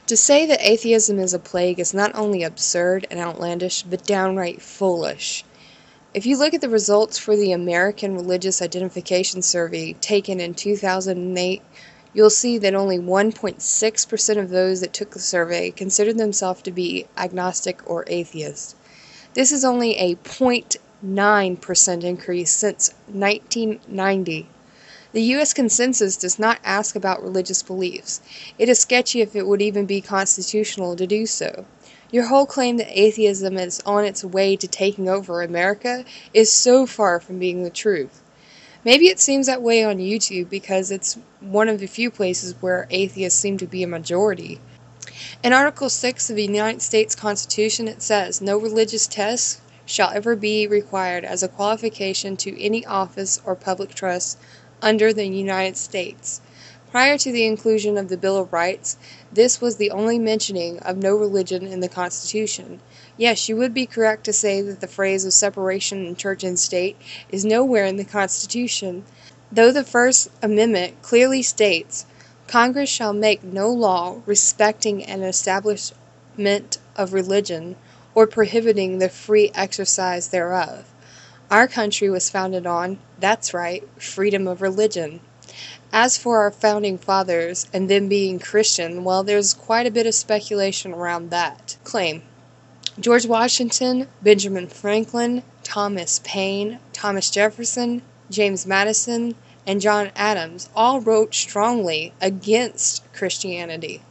To say that atheism is a plague is not only absurd and outlandish, but downright foolish. If you look at the results for the American Religious Identification Survey taken in 2008, you'll see that only 1.6% of those that took the survey considered themselves to be agnostic or atheist. This is only a 0.9% increase since 1990. The U.S. consensus does not ask about religious beliefs. It is sketchy if it would even be constitutional to do so. Your whole claim that atheism is on its way to taking over America is so far from being the truth. Maybe it seems that way on YouTube because it's one of the few places where atheists seem to be a majority. In Article 6 of the United States Constitution, it says, "No religious test shall ever be required as a qualification to any office or public trust under the United States." Prior to the inclusion of the Bill of Rights, this was the only mentioning of no religion in the Constitution. Yes, you would be correct to say that the phrase of separation in church and state is nowhere in the Constitution, though the First Amendment clearly states, "Congress shall make no law respecting an establishment of religion, or prohibiting the free exercise thereof." Our country was founded on, that's right, freedom of religion. As for our founding fathers, and them being Christian, well, there's quite a bit of speculation around that claim. George Washington, Benjamin Franklin, Thomas Paine, Thomas Jefferson, James Madison, and John Adams all wrote strongly against Christianity.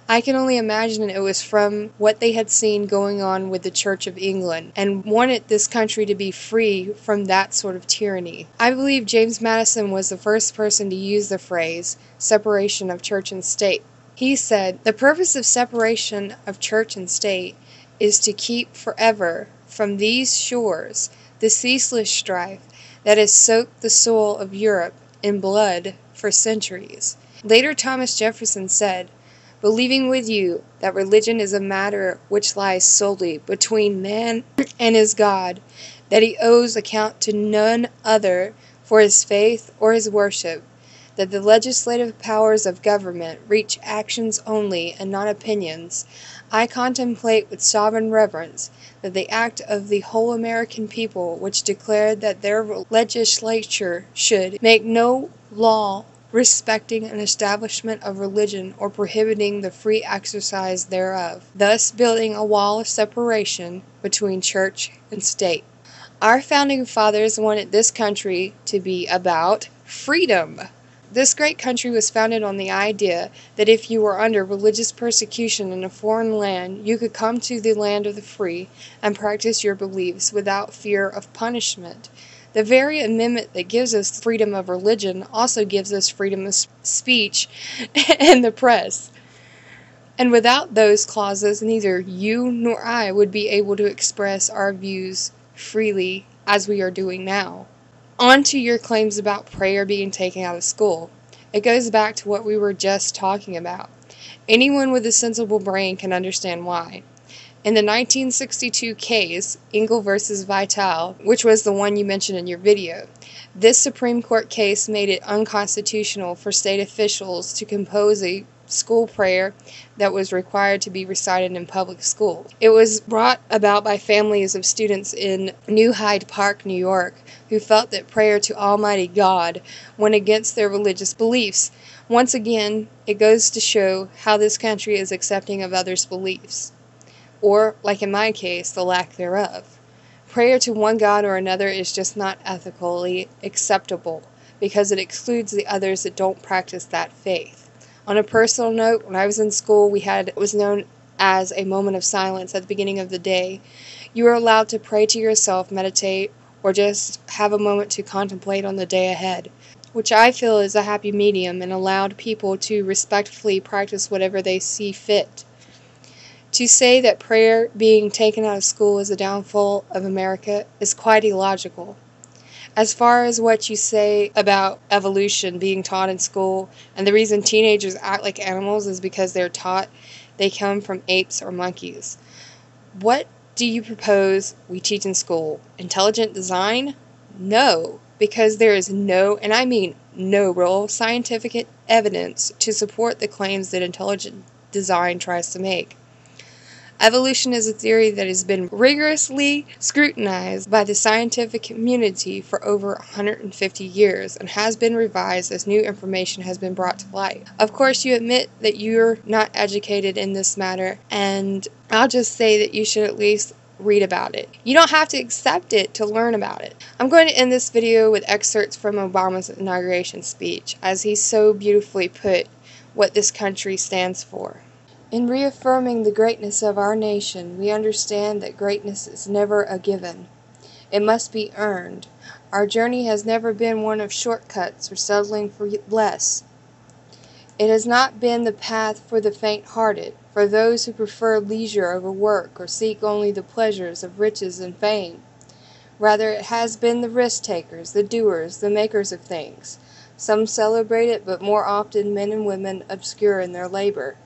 I can only imagine it was from what they had seen going on with the Church of England, and wanted this country to be free from that sort of tyranny. I believe James Madison was the first person to use the phrase, separation of church and state. He said, "The purpose of separation of church and state is to keep forever from these shores the ceaseless strife that has soaked the soil of Europe in blood for centuries." Later, Thomas Jefferson said, "Believing with you that religion is a matter which lies solely between man and his God, that he owes account to none other for his faith or his worship, that the legislative powers of government reach actions only and not opinions, I contemplate with sovereign reverence that the act of the whole American people which declared that their legislature should make no law respecting an establishment of religion or prohibiting the free exercise thereof, thus building a wall of separation between church and state." Our founding fathers wanted this country to be about freedom. This great country was founded on the idea that if you were under religious persecution in a foreign land, you could come to the land of the free and practice your beliefs without fear of punishment. The very amendment that gives us freedom of religion also gives us freedom of speech and the press. And without those clauses, neither you nor I would be able to express our views freely as we are doing now. On to your claims about prayer being taken out of school. It goes back to what we were just talking about. Anyone with a sensible brain can understand why. In the 1962 case, Engel versus Vitale, which was the one you mentioned in your video, this Supreme Court case made it unconstitutional for state officials to compose a school prayer that was required to be recited in public schools. It was brought about by families of students in New Hyde Park, New York, who felt that prayer to Almighty God went against their religious beliefs. Once again, it goes to show how this country is accepting of others' beliefs, or, like in my case, the lack thereof. Prayer to one God or another is just not ethically acceptable, because it excludes the others that don't practice that faith. On a personal note, when I was in school, we had what was known as a moment of silence at the beginning of the day. You were allowed to pray to yourself, meditate, or just have a moment to contemplate on the day ahead, which I feel is a happy medium and allowed people to respectfully practice whatever they see fit. To say that prayer being taken out of school is a downfall of America is quite illogical. As far as what you say about evolution being taught in school, and the reason teenagers act like animals is because they're taught they come from apes or monkeys. What do you propose we teach in school? Intelligent design? No, because there is no, and I mean no, real scientific evidence to support the claims that intelligent design tries to make. Evolution is a theory that has been rigorously scrutinized by the scientific community for over 150 years and has been revised as new information has been brought to light. Of course, you admit that you're not educated in this matter, and I'll just say that you should at least read about it. You don't have to accept it to learn about it. I'm going to end this video with excerpts from Obama's inauguration speech, as he so beautifully put what this country stands for. In reaffirming the greatness of our nation, we understand that greatness is never a given. It must be earned. Our journey has never been one of shortcuts or settling for less. It has not been the path for the faint-hearted, for those who prefer leisure over work or seek only the pleasures of riches and fame. Rather, it has been the risk-takers, the doers, the makers of things. Some celebrate it, but more often men and women obscure in their labor,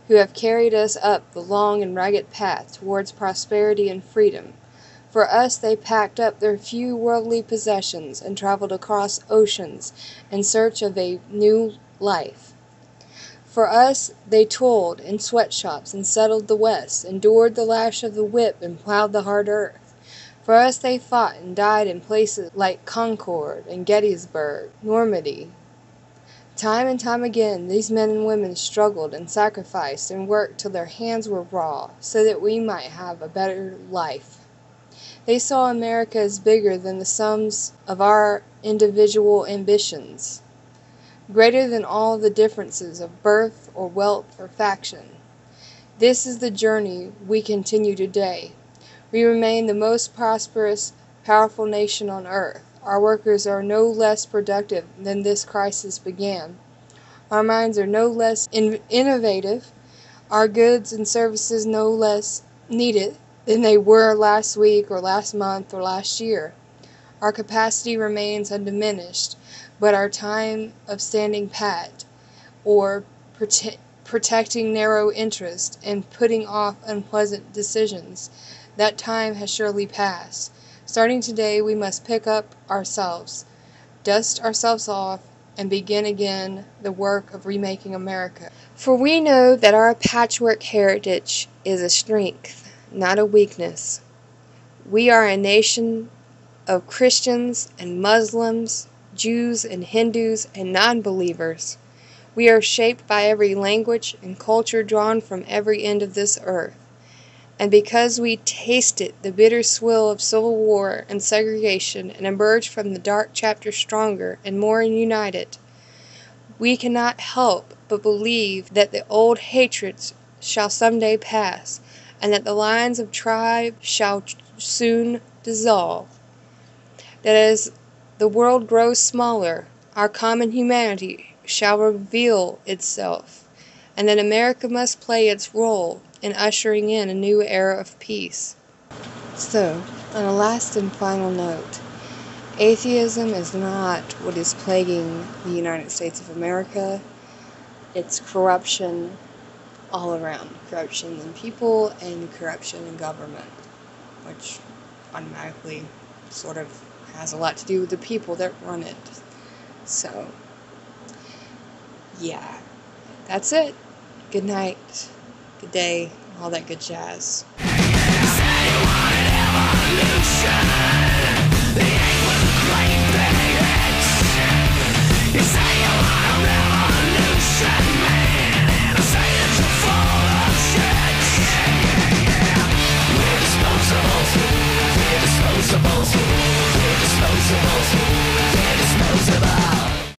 who have carried us up the long and ragged path towards prosperity and freedom. For us they packed up their few worldly possessions and traveled across oceans in search of a new life. For us they toiled in sweatshops and settled the West, endured the lash of the whip and plowed the hard earth. For us they fought and died in places like Concord and Gettysburg, Normandy. Time and time again, these men and women struggled and sacrificed and worked till their hands were raw, so that we might have a better life. They saw America as bigger than the sums of our individual ambitions, greater than all the differences of birth or wealth or faction. This is the journey we continue today. We remain the most prosperous, powerful nation on earth. Our workers are no less productive than this crisis began. Our minds are no less innovative. Our goods and services no less needed than they were last week or last month or last year. Our capacity remains undiminished, but our time of standing pat or protecting narrow interest and putting off unpleasant decisions, that time has surely passed. Starting today, we must pick up ourselves, dust ourselves off, and begin again the work of remaking America. For we know that our patchwork heritage is a strength, not a weakness. We are a nation of Christians and Muslims, Jews and Hindus and non-believers. We are shaped by every language and culture drawn from every end of this earth. And because we tasted the bitter swill of civil war and segregation and emerged from the dark chapter stronger and more united, we cannot help but believe that the old hatreds shall someday pass, and that the lines of tribe shall soon dissolve. That as the world grows smaller, our common humanity shall reveal itself, and that America must play its role in ushering in a new era of peace. So, on a last and final note, atheism is not what is plaguing the United States of America. It's corruption all around. Corruption in people and corruption in government, which automatically sort of has a lot to do with the people that run it. So, yeah, that's it. Good night. Good day, all that good jazz.